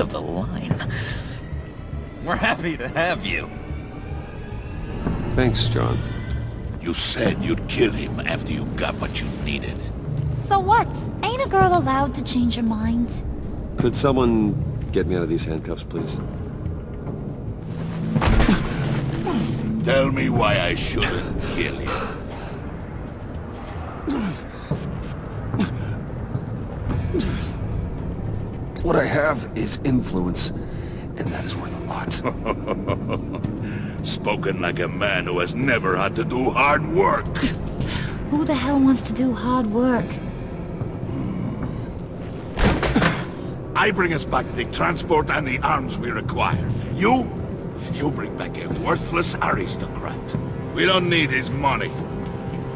of the line. We're happy to have you. Thanks, John. You said you'd kill him after you got what you needed. So what? Ain't a girl allowed to change her mind? Could someone get me out of these handcuffs, please? Tell me why I shouldn't kill you. What I have is influence, and that is worth a lot. Spoken like a man who has never had to do hard work. Who the hell wants to do hard work? I bring us back the transport and the arms we require. You bring back a worthless aristocrat. We don't need his money.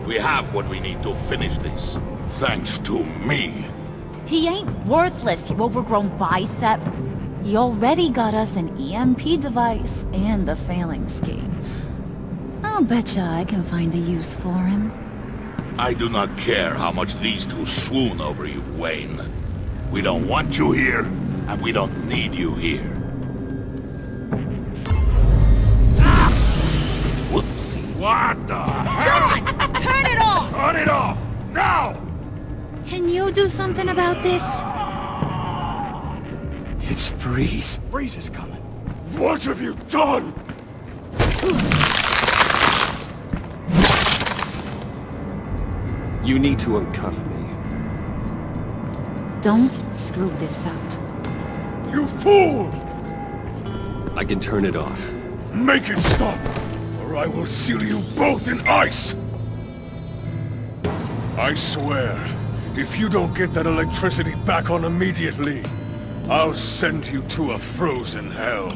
We have what we need to finish this. Thanks to me. He ain't worthless, you overgrown bicep. He already got us an EMP device and the failing scheme. I'll betcha I can find a use for him. I do not care how much these two swoon over you, Wayne. We don't want you here, and we don't need you here. Ah! Whoopsie. What the hell? John! Turn it off! Turn it off! Now! Can you do something about this? It's Freeze. Freeze is coming. What have you done? You need to uncuff me. Don't screw this up. You fool! I can turn it off. Make it stop, or I will seal you both in ice! I swear, if you don't get that electricity back on immediately, I'll send you to a frozen hell.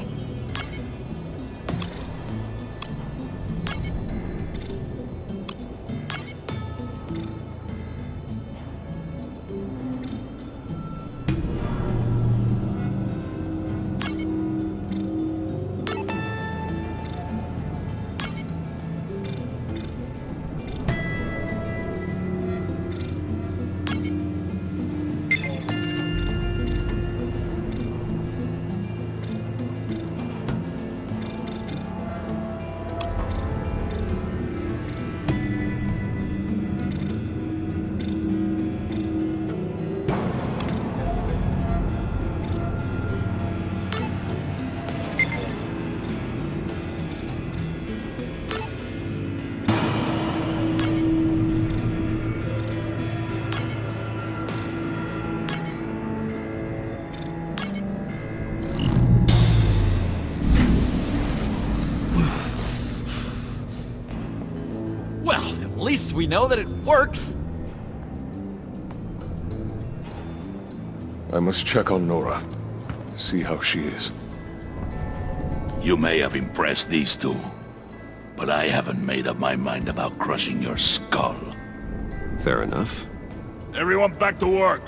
At least we know that it works. I must check on Nora. See how she is. You may have impressed these two, but I haven't made up my mind about crushing your skull. Fair enough. Everyone back to work.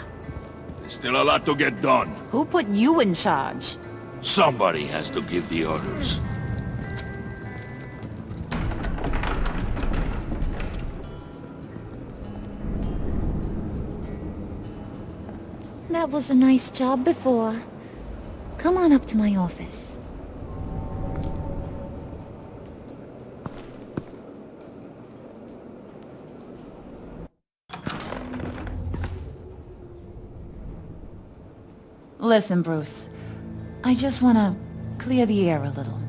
There's still a lot to get done. Who put you in charge? Somebody has to give the orders. That was a nice job before. Come on up to my office. Listen, Bruce. I just want to clear the air a little.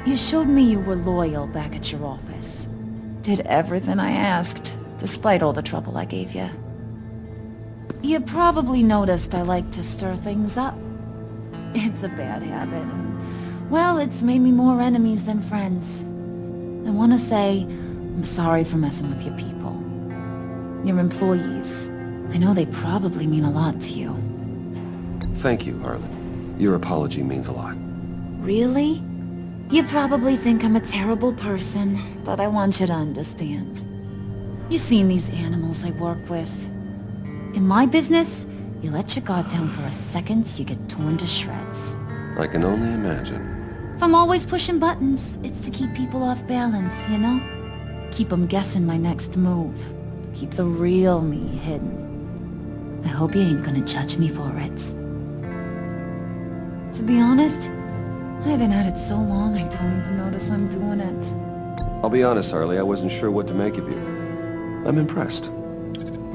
You showed me you were loyal back at your office. Did everything I asked, despite all the trouble I gave you. You probably noticed I like to stir things up. It's a bad habit, and, well, it's made me more enemies than friends. I want to say I'm sorry for messing with your people. Your employees. I know they probably mean a lot to you. Thank you, Harlan. Your apology means a lot. Really? You probably think I'm a terrible person, but I want you to understand. You've seen these animals I work with. In my business, you let your guard down for a second, you get torn to shreds. I can only imagine. If I'm always pushing buttons, it's to keep people off balance, you know? Keep them guessing my next move. Keep the real me hidden. I hope you ain't gonna judge me for it. To be honest, I've been at it so long I don't even notice I'm doing it. I'll be honest, Harley, I wasn't sure what to make of you. I'm impressed.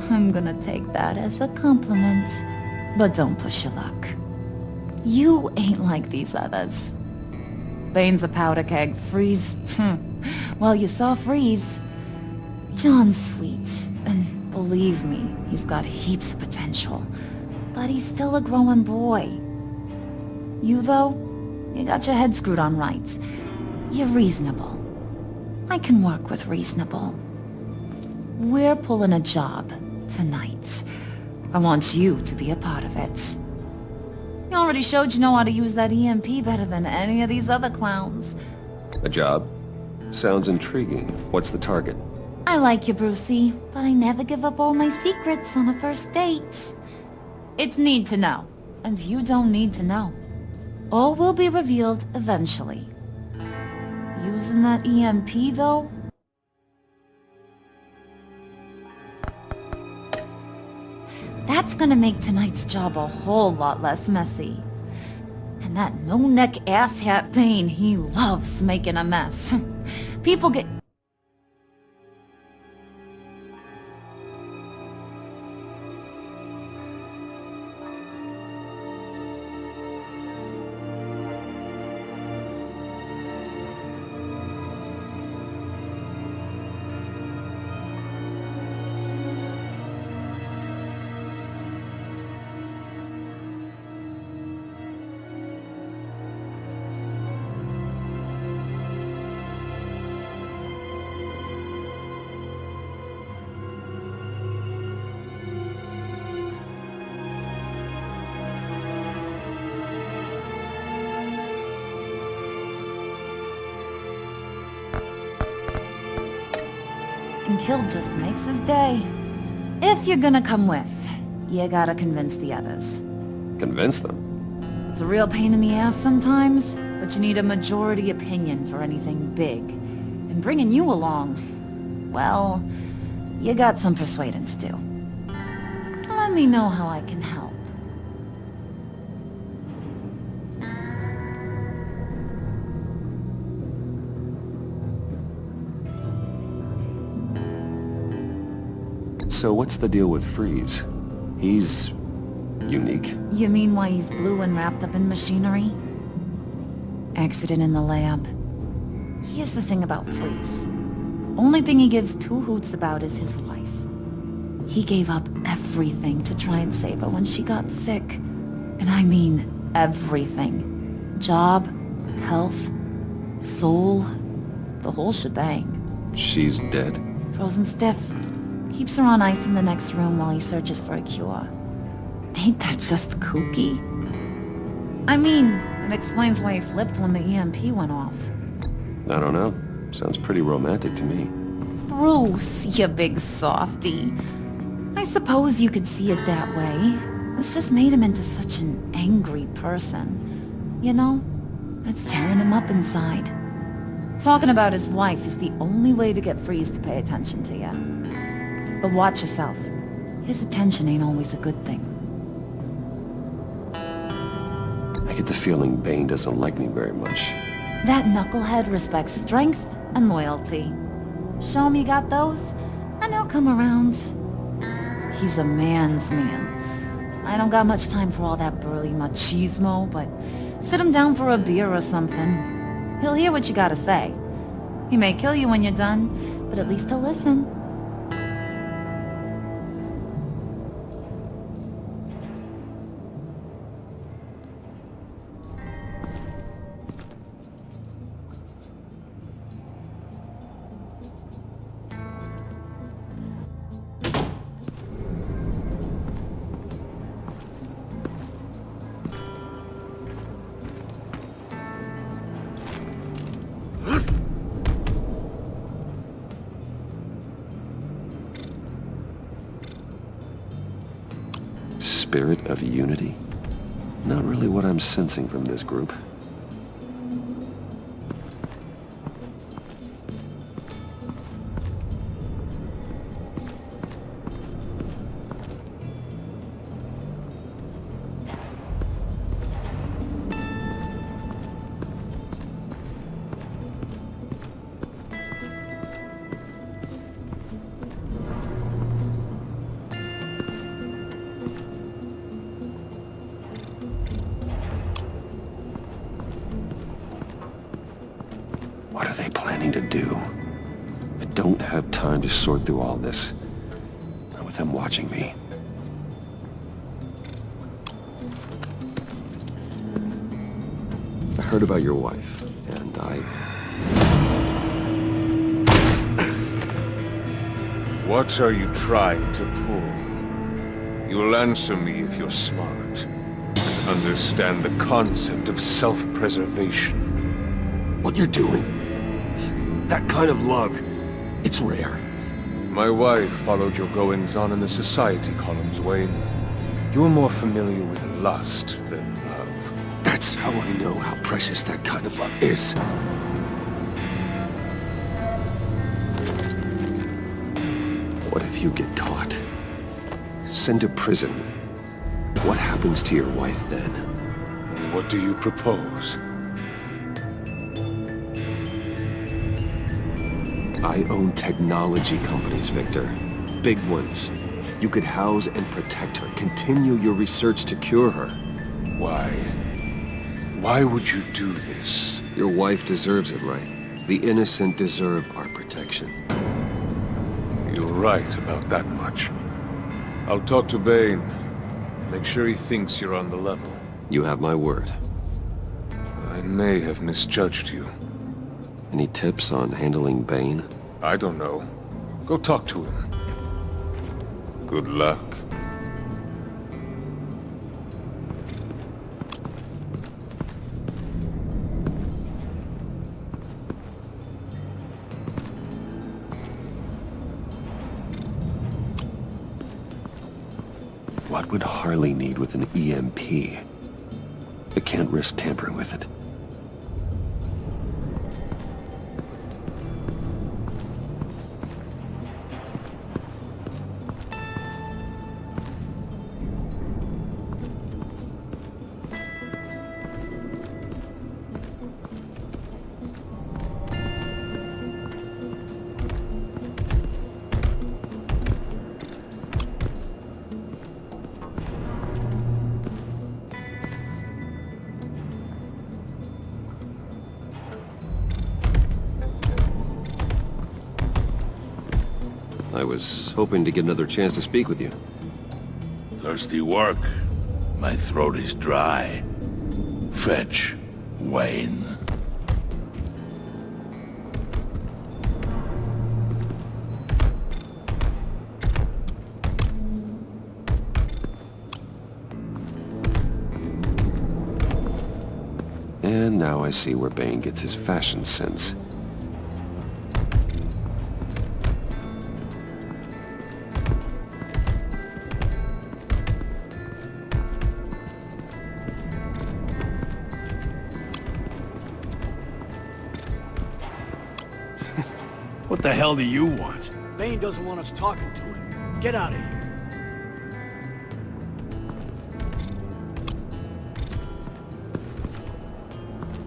I'm gonna take that as a compliment. But don't push your luck. You ain't like these others. Bane's a powder keg. Freeze. Well, you saw Freeze. John's sweet, and believe me, he's got heaps of potential. But he's still a growing boy. You, though, you got your head screwed on right. You're reasonable. I can work with reasonable. We're pulling a job tonight. I want you to be a part of it. You already showed you know how to use that EMP better than any of these other clowns. A job? Sounds intriguing. What's the target? I like you, Brucey, but I never give up all my secrets on a first date. It's need to know, and you don't need to know. All will be revealed eventually. Using that EMP, though? That's gonna make tonight's job a whole lot less messy. And that no-neck asshat Bane, he loves making a mess. People get... And Kill just makes his day. If you're gonna come with, you gotta convince the others. Convince them? It's a real pain in the ass sometimes, but you need a majority opinion for anything big. And bringing you along, well, you got some persuading to do. Let me know how I can help. So what's the deal with Freeze? He's... unique? You mean why he's blue and wrapped up in machinery? Accident in the lab. Here's the thing about Freeze. Only thing he gives two hoots about is his wife. He gave up everything to try and save her when she got sick. And I mean everything. Job, health, soul, the whole shebang. She's dead? Frozen stiff. Keeps her on ice in the next room while he searches for a cure. Ain't that just kooky? I mean, it explains why he flipped when the EMP went off. I don't know. Sounds pretty romantic to me. Bruce, you big softy. I suppose you could see it that way. It's just made him into such an angry person. You know? It's tearing him up inside. Talking about his wife is the only way to get Freeze to pay attention to you. But watch yourself. His attention ain't always a good thing. I get the feeling Bane doesn't like me very much. That knucklehead respects strength and loyalty. Show him you got those, and he'll come around. He's a man's man. I don't got much time for all that burly machismo, but sit him down for a beer or something. He'll hear what you gotta say. He may kill you when you're done, but at least he'll listen. Spirit of unity? Not really what I'm sensing from this group. have time to sort through all this. Not with them watching me. I heard about your wife, and What are you trying to pull? You'll answer me if you're smart and understand the concept of self-preservation. What you're doing, that kind of love, it's rare. My wife followed your goings-on in the society columns, Wayne. You're more familiar with lust than love. That's how I know how precious that kind of love is. What if you get caught? Sent to prison. What happens to your wife then? What do you propose? I own technology companies, Victor. Big ones. You could house and protect her. Continue your research to cure her. Why? Why would you do this? Your wife deserves it, right? The innocent deserve our protection. You're right about that much. I'll talk to Bane. Make sure he thinks you're on the level. You have my word. I may have misjudged you. Any tips on handling Bane? I don't know. Go talk to him. Good luck. What would Harley need with an EMP? I can't risk tampering with it. I was hoping to get another chance to speak with you. Thirsty work. My throat is dry. Fetch, Wayne. And now I see where Bane gets his fashion sense. What the hell do you want? Bane doesn't want us talking to him. Get out of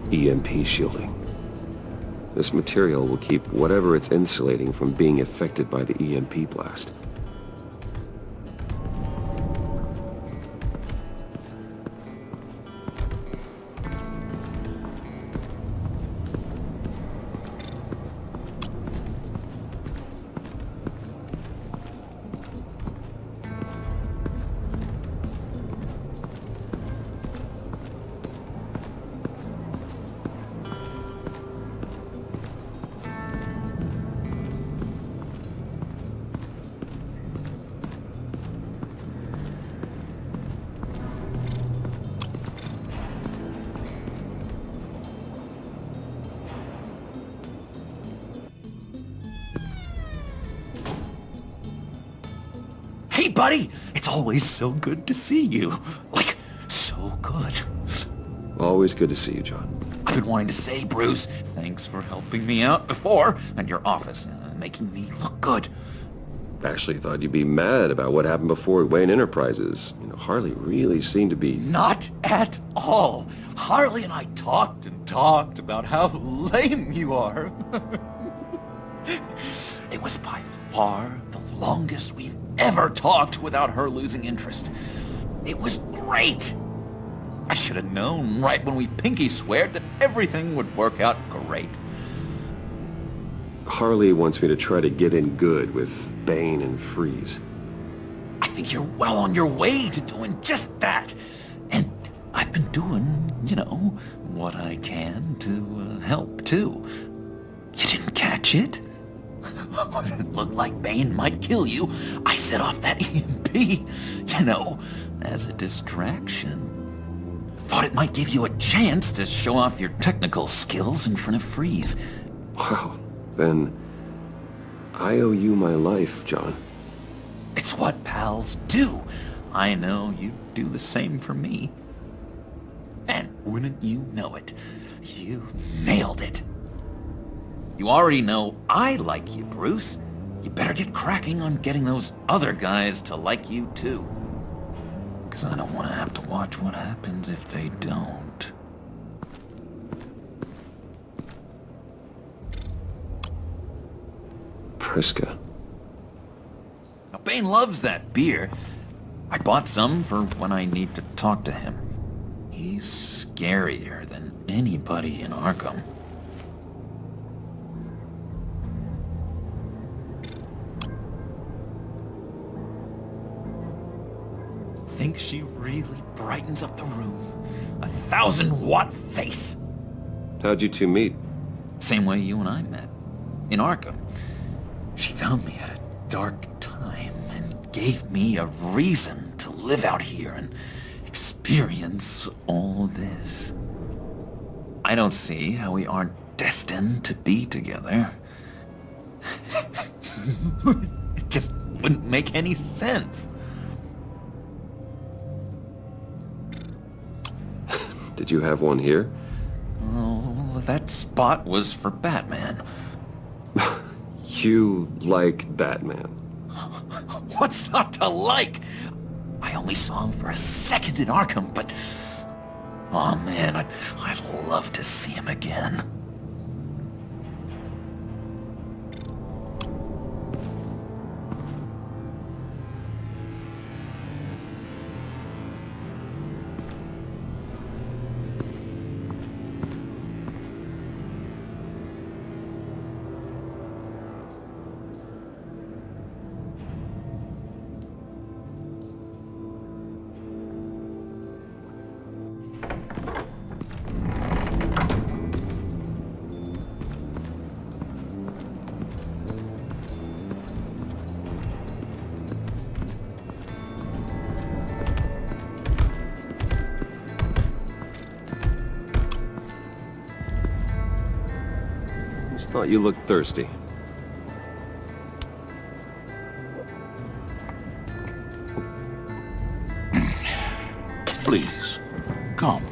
here. EMP shielding. This material will keep whatever it's insulating from being affected by the EMP blast. Hey, buddy! It's always so good to see you. Like, so good. Always good to see you, John. I've been wanting to say, Bruce, thanks for helping me out before, and your office, making me look good. Actually thought you'd be mad about what happened before at Wayne Enterprises. You know, Harley really seemed to be... Not at all. Harley and I talked and talked about how lame you are. It was by far the longest we've ever talked without her losing interest. It was great. I should have known right when we pinky sweared that everything would work out great. Harley wants me to try to get in good with Bane and Freeze. I think you're well on your way to doing just that. And I've been doing, what I can to help, too. You didn't catch it? When it looked like Bane might kill you, I set off that EMP, as a distraction. Thought it might give you a chance to show off your technical skills in front of Freeze. Wow, then I owe you my life, John. It's what pals do. I know you'd do the same for me. And wouldn't you know it, you nailed it. You already know I like you, Bruce. You better get cracking on getting those other guys to like you too. Because I don't want to have to watch what happens if they don't. Priska. Now, Bane loves that beer. I bought some for when I need to talk to him. He's scarier than anybody in Arkham. Think she really brightens up the room. 1,000-watt face. How'd you two meet? Same way you and I met. In Arkham. She found me at a dark time and gave me a reason to live out here and experience all this. I don't see how we aren't destined to be together. It just wouldn't make any sense. Did you have one here? Oh, that spot was for Batman. You like Batman. What's not to like? I only saw him for a second in Arkham, but... oh man, I'd love to see him again. Just thought you looked thirsty. Please, come.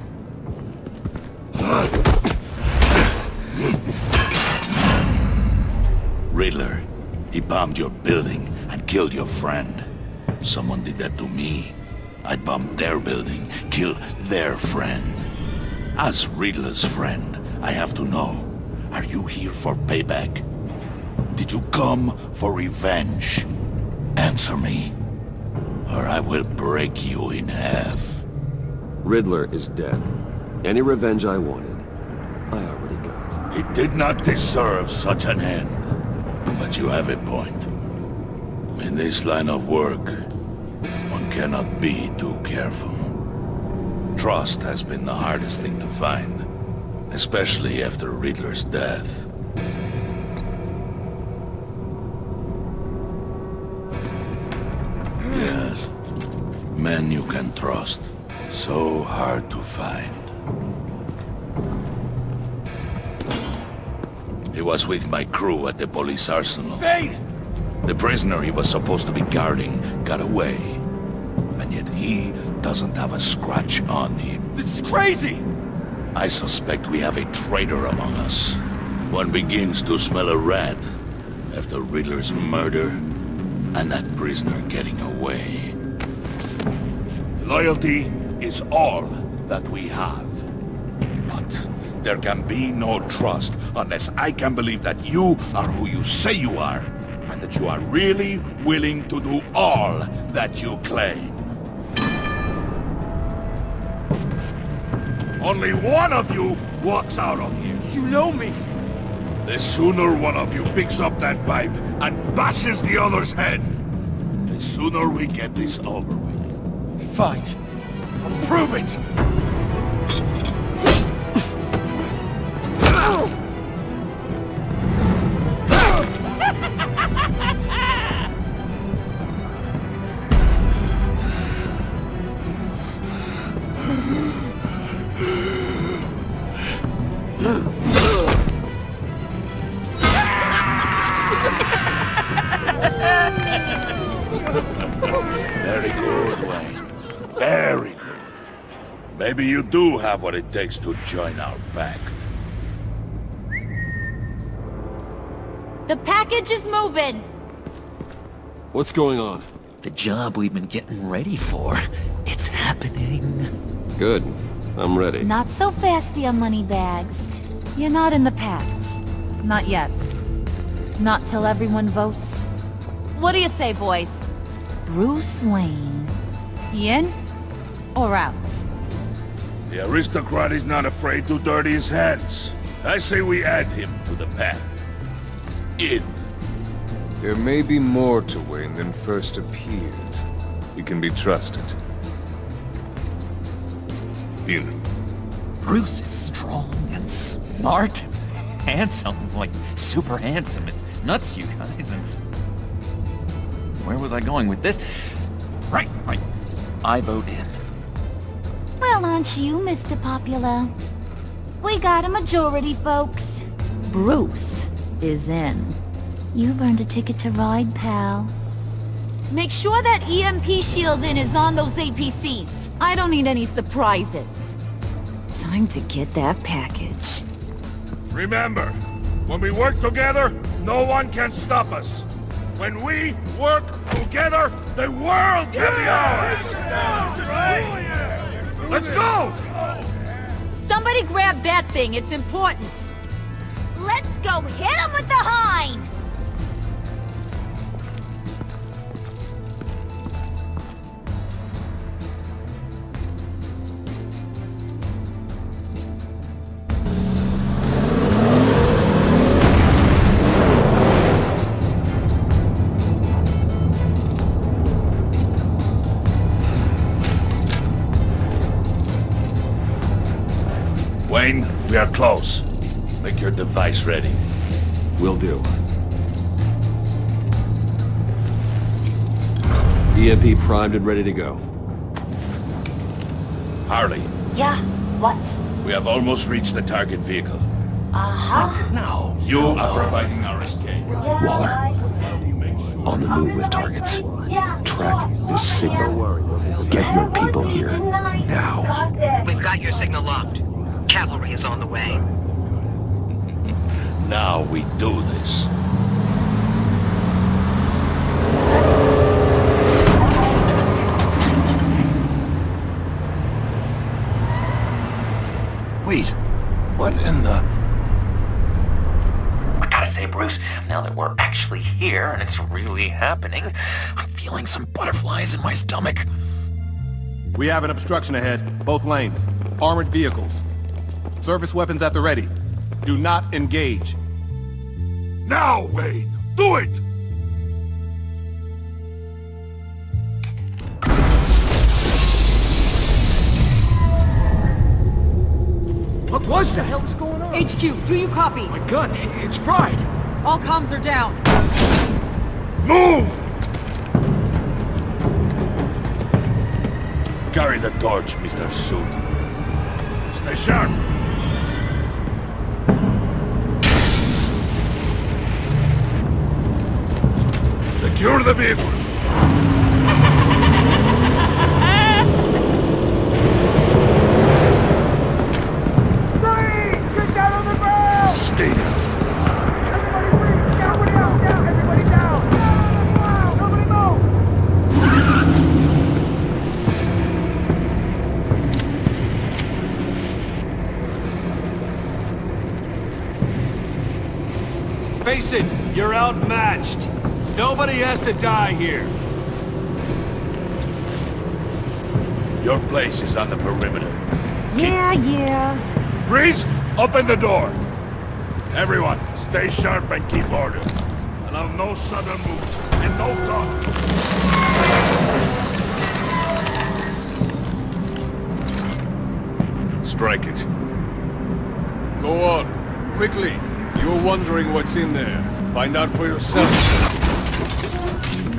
Riddler, he bombed your building and killed your friend. Someone did that to me. I'd bomb their building, kill their friend. As Riddler's friend, I have to know, are you here for payback? Did you come for revenge? Answer me, or I will break you in half. Riddler is dead. Any revenge I wanted, I already got. He did not deserve such an end. But you have a point. In this line of work, one cannot be too careful. Trust has been the hardest thing to find, especially after Riddler's death. Yes, men you can trust. So hard to find. He was with my crew at the police arsenal. Bane! The prisoner he was supposed to be guarding got away. And yet he doesn't have a scratch on him. This is crazy! I suspect we have a traitor among us. One begins to smell a rat after Riddler's murder and that prisoner getting away. Loyalty is all that we have. But there can be no trust unless I can believe that you are who you say you are, and that you are really willing to do all that you claim. Only one of you walks out of here. You know me! The sooner one of you picks up that pipe and bashes the other's head, the sooner we get this over with. Fine. I'll prove it! Very good, Wayne. Very good. Maybe you do have what it takes to join our pact. The package is moving! What's going on? The job we've been getting ready for, it's happening. Good. I'm ready. Not so fast, the moneybags. You're not in the pact. Not yet. Not till everyone votes. What do you say, boys? Bruce Wayne. In or out? The aristocrat is not afraid to dirty his hands. I say we add him to the pact. In. There may be more to Wayne than first appeared. You can be trusted. In. Bruce is strong and smart, handsome, like super handsome. It's nuts, you guys. And where was I going with this? Right. I vote in. Well, aren't you, Mr. Popular? We got a majority, folks. Bruce is in. You've earned a ticket to ride, pal. Make sure that EMP shielding is on those APCs. I don't need any surprises. Time to get that package. Remember, when we work together, no one can stop us. When we work together, the world can be ours! Let's go! Somebody grab that thing, it's important. Let's go hit him with the hind! Wayne, we are close. Make your device ready. Will do. EMP primed and ready to go. Harley, Yeah, what? we have almost reached the target vehicle. Uh-huh. No. You are providing our escape. Waller, on the move with targets. Track this signal. Get your people here. Now. We've got your signal locked. Cavalry is on the way. Now we do this. Wait, what in the... I gotta say, Bruce, now that we're actually here and it's really happening, I'm feeling some butterflies in my stomach. We have an obstruction ahead, both lanes. Armored vehicles. Service weapons at the ready. Do not engage. Now, Wayne! Do it! What was that? What the hell is going on? HQ, do you copy? My gun, it's fried! All comms are down. Move! Carry the torch, Mr. Suit. Stay sharp! Secure the vehicle! Stay down. Face it, you're outmatched. Nobody has to die here. Your place is on the perimeter. Yeah. Freeze! Open the door! Everyone, stay sharp and keep order. Allow no sudden moves and no talk. Strike it. Go on. Quickly. You're wondering what's in there. Find out for yourself.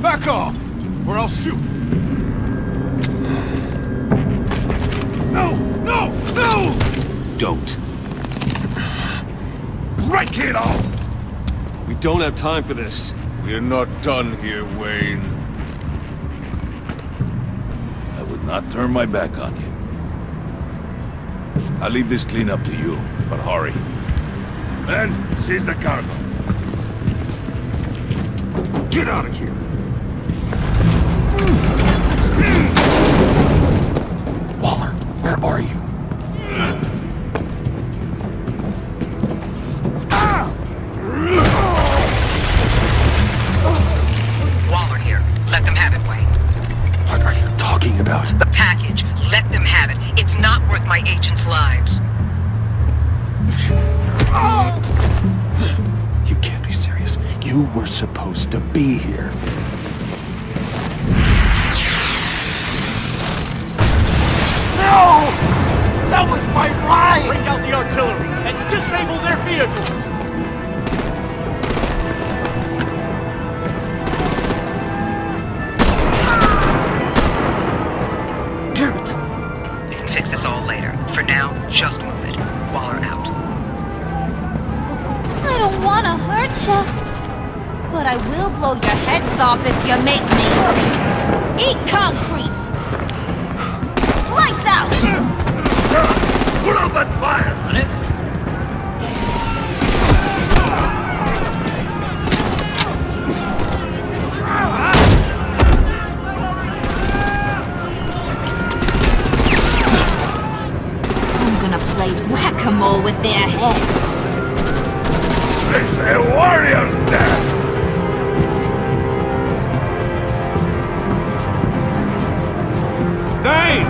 Back off, or I'll shoot. No! No! No! Don't. Break it all! We don't have time for this. We're not done here, Wayne. I would not turn my back on you. I'll leave this cleanup to you, but hurry. Men, seize the cargo. Get out of here! Waller, where are you? Waller here. Let them have it, Wayne. What are you talking about? The package. Let them have it. It's not worth my agents' lives. You can't be serious. You were supposed to be here. No! That was my ride! Bring out the artillery and disable their vehicles! Damn it! We can fix this all later. For now, just move it. Waller out. I don't want to hurt you, but I will blow your heads off if you make me. Eat concrete! Lights out! Put out that fire! On it? I'm gonna play whack-a-mole with their heads. It's a warrior's death! Dane!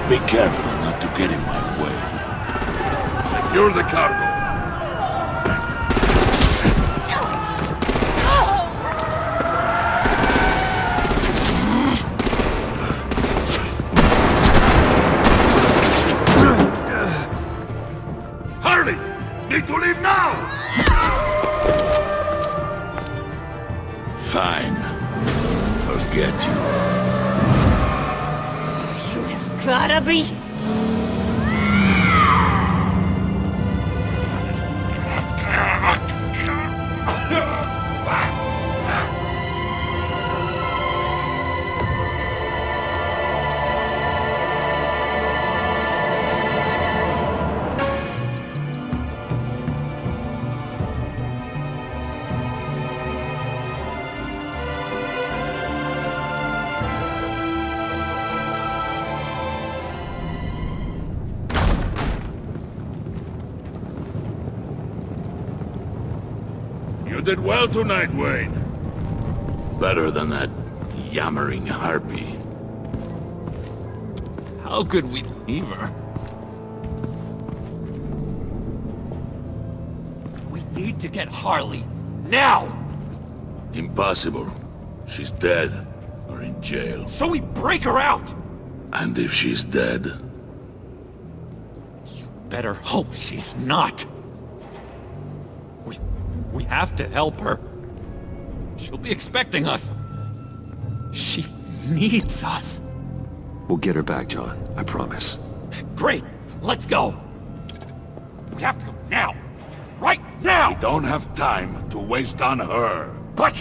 Be careful not to get in my way. Secure the cargo. Hurry! Need to leave now! Fine. Forget you. You have gotta be... You did well tonight, Wayne. Better than that yammering harpy. How could we leave her? We need to get Harley, now! Impossible. She's dead, or in jail. So we break her out! And if she's dead, Better hope she's not. We have to help her. She'll be expecting us. She needs us. We'll get her back, John. I promise. Great, let's go. We have to go now. Right now! we don't have time to waste on her. What?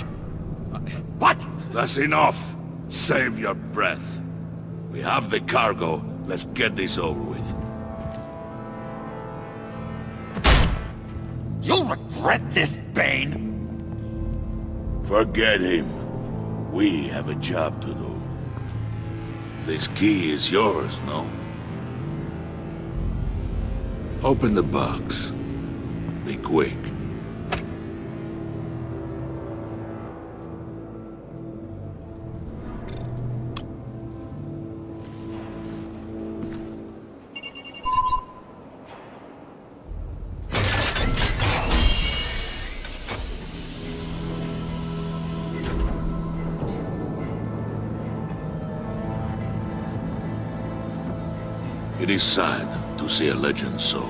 What? That's enough. Save your breath. We have the cargo. Let's get this over with. You'll regret this, Bane! Forget him. We have a job to do. This key is yours, no? Open the box. Be quick. It is sad to see a legend so,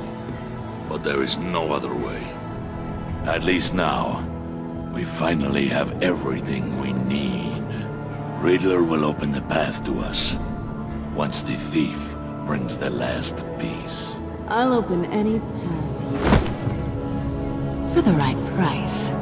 but there is no other way. At least now, we finally have everything we need. Riddler will open the path to us, once the thief brings the last piece. I'll open any path you... for the right price.